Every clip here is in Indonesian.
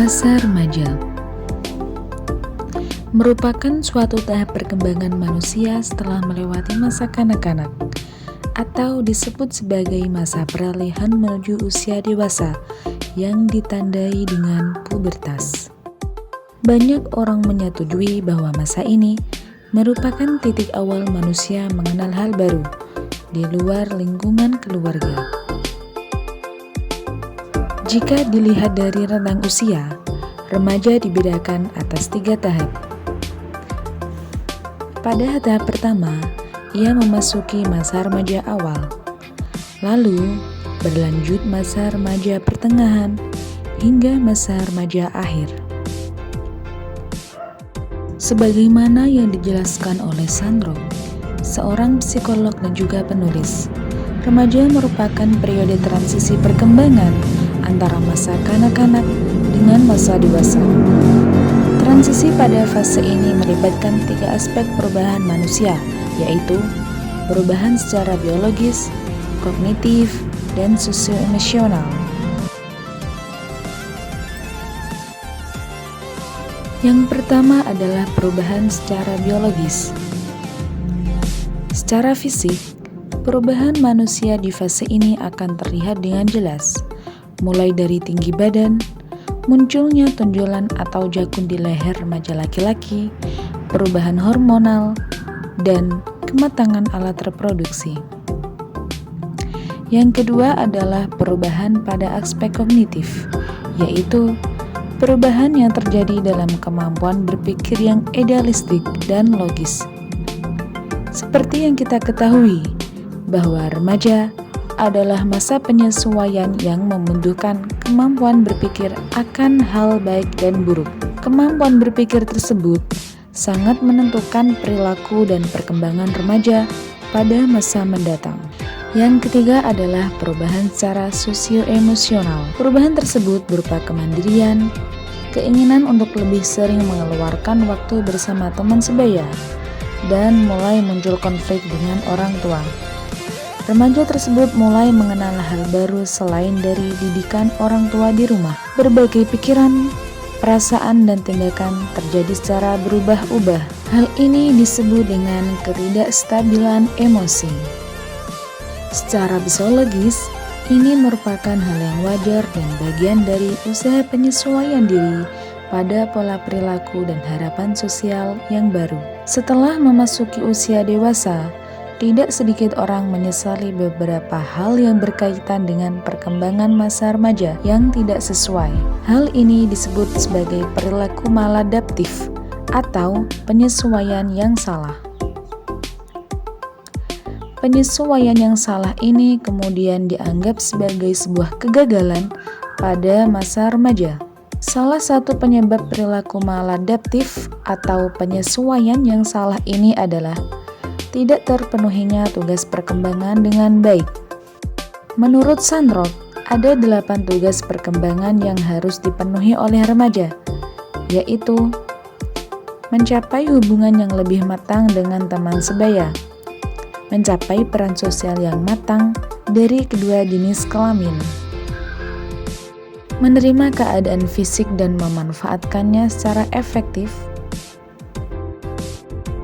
Masa remaja merupakan suatu tahap perkembangan manusia setelah melewati masa kanak-kanak, atau disebut sebagai masa peralihan menuju usia dewasa yang ditandai dengan pubertas. Banyak orang menyetujui bahwa masa ini merupakan titik awal manusia mengenal hal baru di luar lingkungan keluarga. Jika dilihat dari rentang usia, remaja dibedakan atas 3 tahap. Pada tahap pertama, ia memasuki masa remaja awal, lalu berlanjut masa remaja pertengahan hingga masa remaja akhir. Sebagaimana yang dijelaskan oleh Sandro, seorang psikolog dan juga penulis, remaja merupakan periode transisi perkembangan antara masa kanak-kanak dengan masa dewasa. Transisi pada fase ini melibatkan 3 aspek perubahan manusia, yaitu perubahan secara biologis, kognitif, dan sosio-emosional. Yang pertama adalah perubahan secara biologis. Secara fisik, perubahan manusia di fase ini akan terlihat dengan jelas, mulai dari tinggi badan, munculnya tonjolan atau jakun di leher remaja laki-laki, perubahan hormonal, dan kematangan alat reproduksi. Yang kedua adalah perubahan pada aspek kognitif, yaitu perubahan yang terjadi dalam kemampuan berpikir yang idealistik dan logis. Seperti yang kita ketahui, bahwa remaja adalah masa penyesuaian yang membutuhkan kemampuan berpikir akan hal baik dan buruk. Kemampuan berpikir tersebut sangat menentukan perilaku dan perkembangan remaja pada masa mendatang. Yang ketiga adalah perubahan secara sosio-emosional. Perubahan tersebut berupa kemandirian, keinginan untuk lebih sering mengeluarkan waktu bersama teman sebaya, dan mulai muncul konflik dengan orang tua. Remaja tersebut mulai mengenal hal baru selain dari didikan orang tua di rumah. Berbagai pikiran, perasaan, dan tindakan terjadi secara berubah-ubah. Hal ini disebut dengan ketidakstabilan emosi. Secara psikologis, ini merupakan hal yang wajar dan bagian dari usaha penyesuaian diri pada pola perilaku dan harapan sosial yang baru. Setelah memasuki usia dewasa, tidak sedikit orang menyesali beberapa hal yang berkaitan dengan perkembangan masa remaja yang tidak sesuai. Hal ini disebut sebagai perilaku maladaptif atau penyesuaian yang salah. Penyesuaian yang salah ini kemudian dianggap sebagai sebuah kegagalan pada masa remaja. Salah satu penyebab perilaku maladaptif atau penyesuaian yang salah ini adalah tidak terpenuhinya tugas perkembangan dengan baik. Menurut Sandro, ada 8 tugas perkembangan yang harus dipenuhi oleh remaja, yaitu mencapai hubungan yang lebih matang dengan teman sebaya, mencapai peran sosial yang matang dari kedua jenis kelamin, menerima keadaan fisik dan memanfaatkannya secara efektif,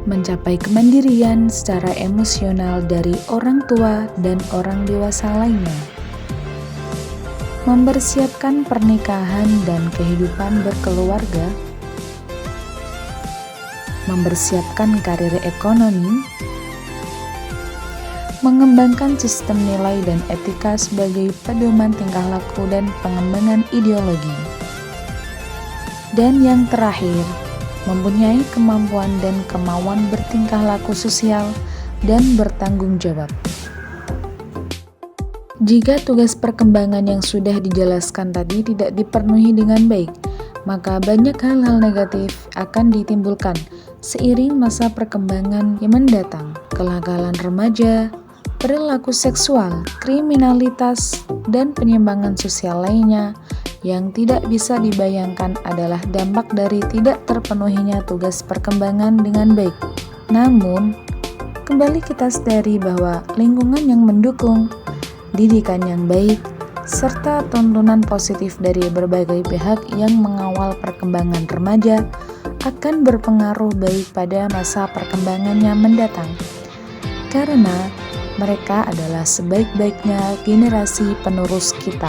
mencapai kemandirian secara emosional dari orang tua dan orang dewasa lainnya, mempersiapkan pernikahan dan kehidupan berkeluarga, mempersiapkan karir ekonomi, mengembangkan sistem nilai dan etika sebagai pedoman tingkah laku dan pengembangan ideologi, dan yang terakhir, mempunyai kemampuan dan kemauan bertingkah laku sosial dan bertanggung jawab. Jika tugas perkembangan yang sudah dijelaskan tadi tidak dipenuhi dengan baik, maka banyak hal-hal negatif akan ditimbulkan seiring masa perkembangan yang mendatang. Kenakalan remaja, perilaku seksual, kriminalitas, dan penyimpangan sosial lainnya yang tidak bisa dibayangkan adalah dampak dari tidak terpenuhinya tugas perkembangan dengan baik. Namun, kembali kita sadari bahwa lingkungan yang mendukung, didikan yang baik, serta tuntunan positif dari berbagai pihak yang mengawal perkembangan remaja akan berpengaruh baik pada masa perkembangannya mendatang. Karena mereka adalah sebaik-baiknya generasi penerus kita.